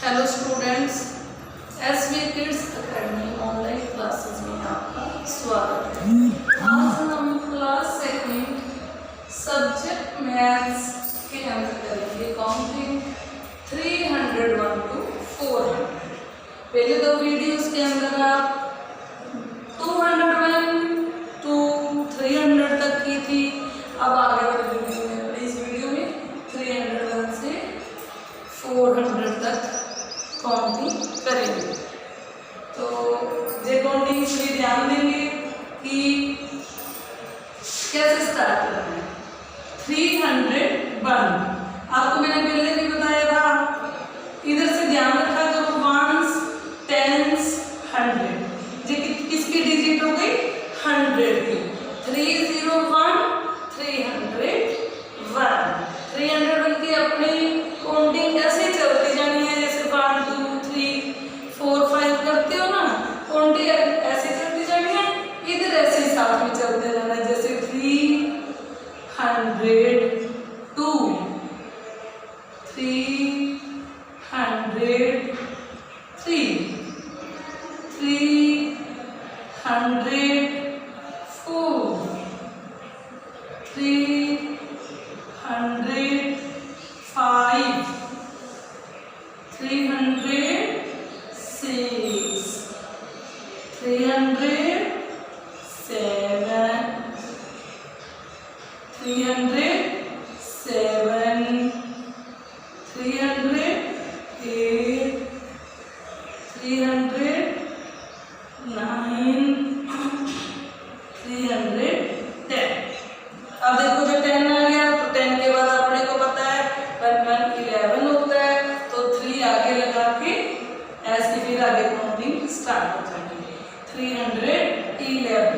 Hello students, SV kids academy online classes में आपका स्वागत है। आज हम क्लास सेकंड सब्जेक्ट मैथ्स के अंदर करेंगे काउंटिंग 301 to 400। पहले दो वीडियोस के अंदर आप 201 to 300 तक की थी। अब आगे वाली वीडियो में इस वीडियो में 301 से 400 तक काउंटिंग करेंगे। तो ये काउंटिंग इसलिए ध्यान देंगे कि कैसे स्टार्ट करना है। 301 आपको मैंने पहले भी बताया था, इधर से ध्यान रखा करो, वंस, टेंस, 100। ये किसकी डिजिट हो गई? 100 की। 301 301 301 की अपनी काउंटिंग ऐसे चलती जानी है, जैसे 1 2 3 4 5 करते हो ना, काउंटिंग ऐसे चलती जानी है। इधर ऐसे साथ में चलते जाना है, जैसे 302 303 अब देखो जो 10 आ गया तो 10 के बाद अपने को पता है 11 होता है, तो 3 आगे लगा के ऐसे फिर आगे काउंटिंग स्टार्ट हो जाएगी। 311।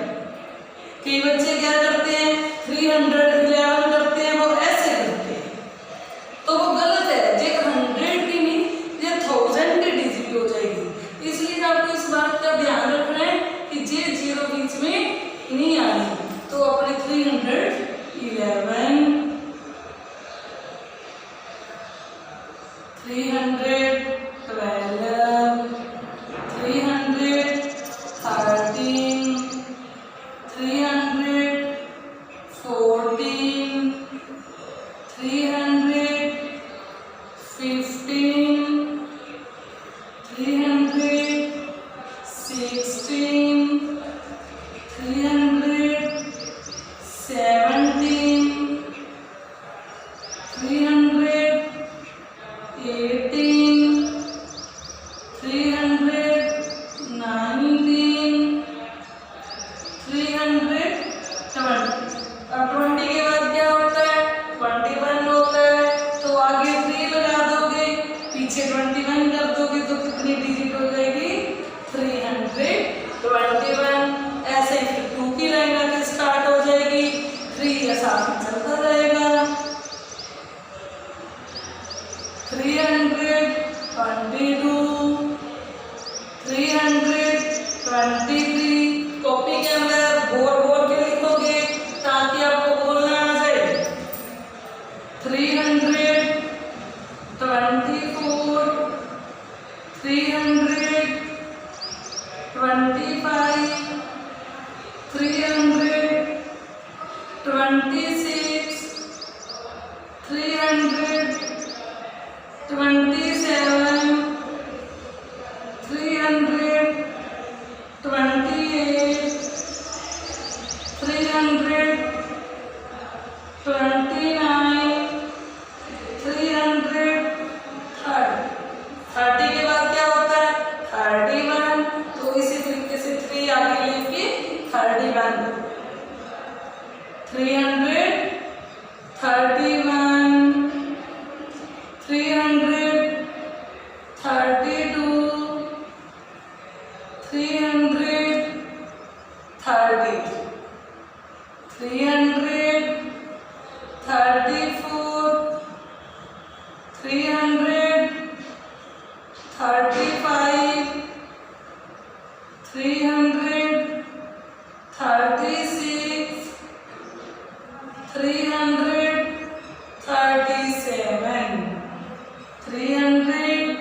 कई बच्चे क्या करते हैं, 311 करते हैं, वो ऐसे करते हैं, तो वो गलत है। ये 100 की नहीं, ये 1000 की डिजिट हो जाएगी। इसलिए आपको इस बात का ध्यान रखना है कि ये 0 बीच में नहीं आनी। तो अपने 311 312 313 314 315 316 317 318 319 320। अब 20 के बाद क्या होता है? 21 होता है, तो आगे 3 लगा दोगे, पीछे 21 कर दोगे, तो कितनी डिजिट हो जाएगी? 321। ऐसे ही 2 की लाइन आके स्टार्ट हो जाएगी, 3 के साथ में चलता जाएगा। 322 323। कॉपी के अंदर बोल बोल के लिखोगे ताकि आपको बोलना आ जाए। 324 325 326 327 328 329 330। 30 के बाद क्या होता है? 31। तो इसी तरीके से 3 आगे लेके 31 331 332 330 334 335 336 337 338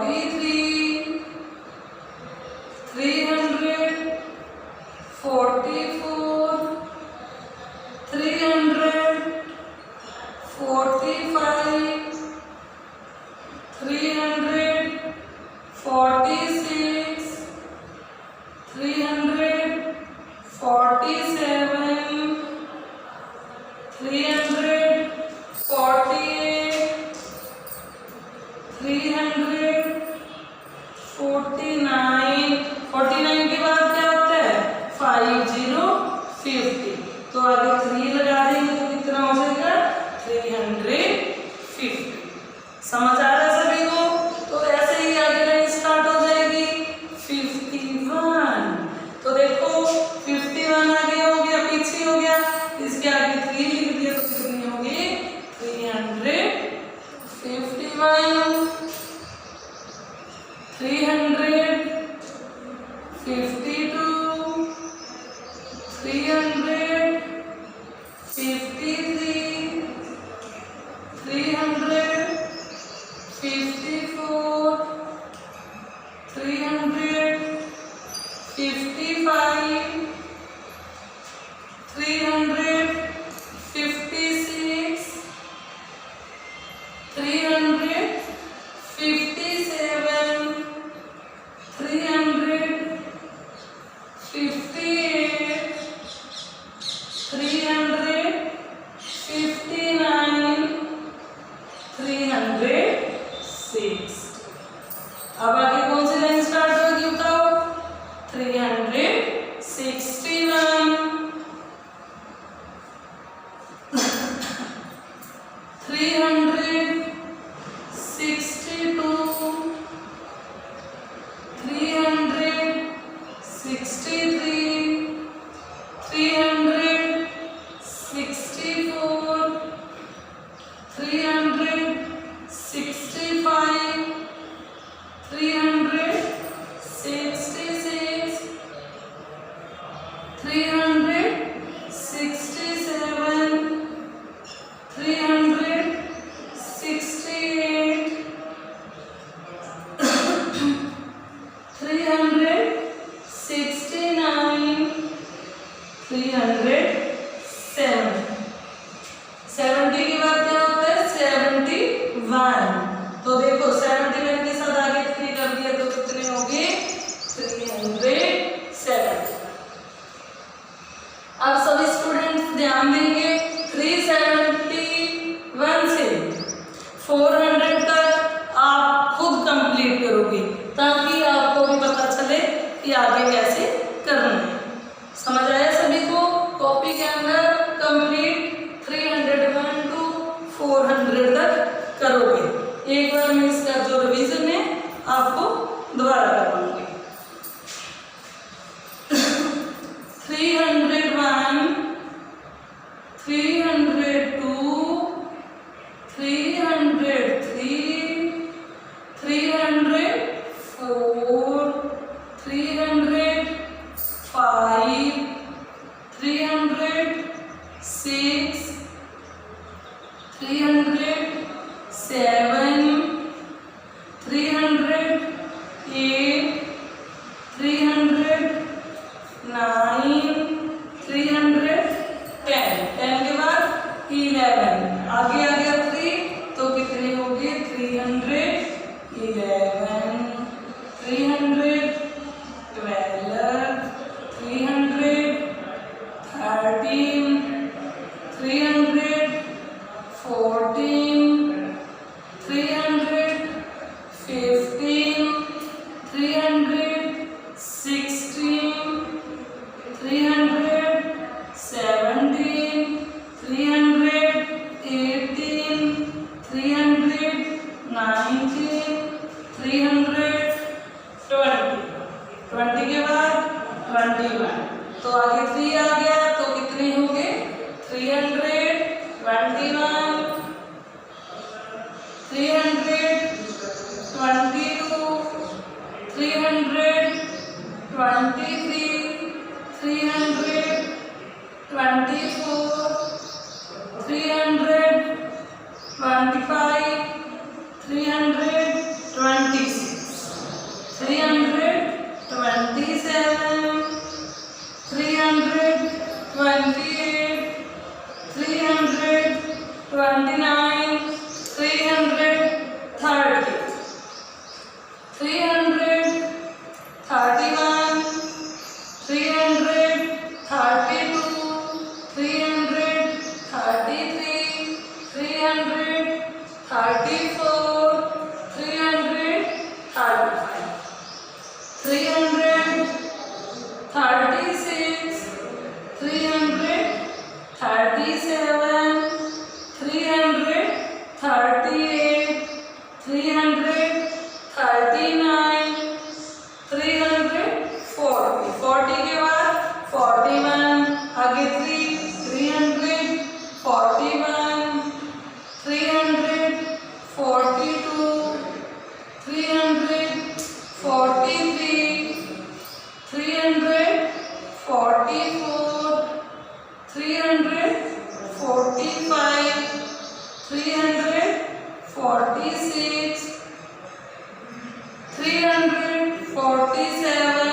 43, 344, 345, 346, 347, 348, 349, 49 के बाद क्या होता है 50, तो आगे 3 लगा देंगे तो कितना हो जाएगा 350। समझ आ रहा है सभी को? तो ऐसे ही आगे लाइन स्टार्ट हो जाएगी 51। तो देखो 51 आगे हो गया, पीछे हो गया, इसके आगे 3 लिख दिया तो कितनी होगी 351, 352, 353, 354, 355, 356, 357, 358, 359, 306। अब आगे कौन सी लाइन स्टार्ट होगी बताओ 361, 362, 363, 364, 365, 366, 367, 368, 369, 370। 70 के बाद क्या होता है 71। तो देखो 71 के साथ आगे 3 कर दिया तो कितने हो गए 370। अब सभी स्टूडेंट्स ध्यान देंगे 371 से 400 तक आप खुद कंप्लीट करोगे ताकि आपको भी पता चले कि आगे कैसे करना है। समझ आया सभी को? कॉपी के अंदर कंप्लीट 301 to 400 तक करोगे। एक बार मैं इसका जो रिवीजन है आपको दोबारा करवाऊंगी। 301, 302, 303, 304, 305, 306, 307, 308, 309, 310। 10 के बाद 11 आगे आ गया 3 तो कितने हो गए 311, 312, 313, 314, 315, 316, 317, 318, 319, 320। 20 के बाद 21 तो आगे 3 आ गया तो कितने हो गए 321, 322, 323, 324, 325, 326। 340, 40 के बाद 41, आगे 300, 41, 342, 343, 344, 345, 346, 347,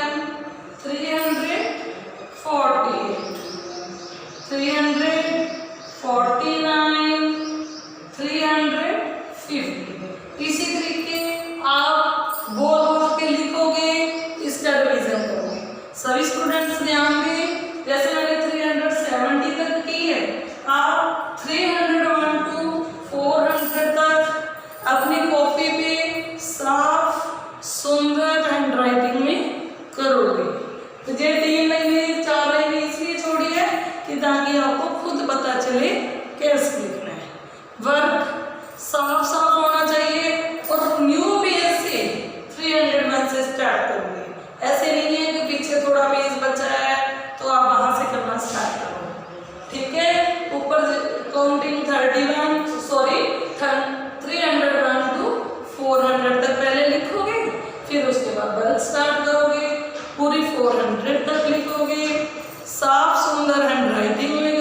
348, 349, 350। इसी तरीके आप बोल बोल के लिखोगे, इसका रिवीजन करोगे। सभी स्टूडेंट्स ध्यान दें, जैसे मैंने 370 तक की है, आप 301 to 400 तक अपनी कॉपी पे साफ सुंदर हैंडराइटिंग में करोगे। तो ये 3 लाइनें 4 लाइनें इसलिए छोड़ी है कि ताकि आपको खुद पता चले कैसे लिखना है। वर्क साफ साफ होना चाहिए और न्यू पेज से 301 से स्टार्ट करोगे। ऐसे नहीं है कि पीछे थोड़ा पेज बचा है तो आप वहां से करना स्टार्ट करो, ठीक है। ऊपर काउंटिंग 301 to 400 तक पहले लिखोगे, फिर उसके बाद वर्क स्टार्ट करोगे, पूरी 400 तक लिखोगे, साफ सुंदर हैंडराइटिंग में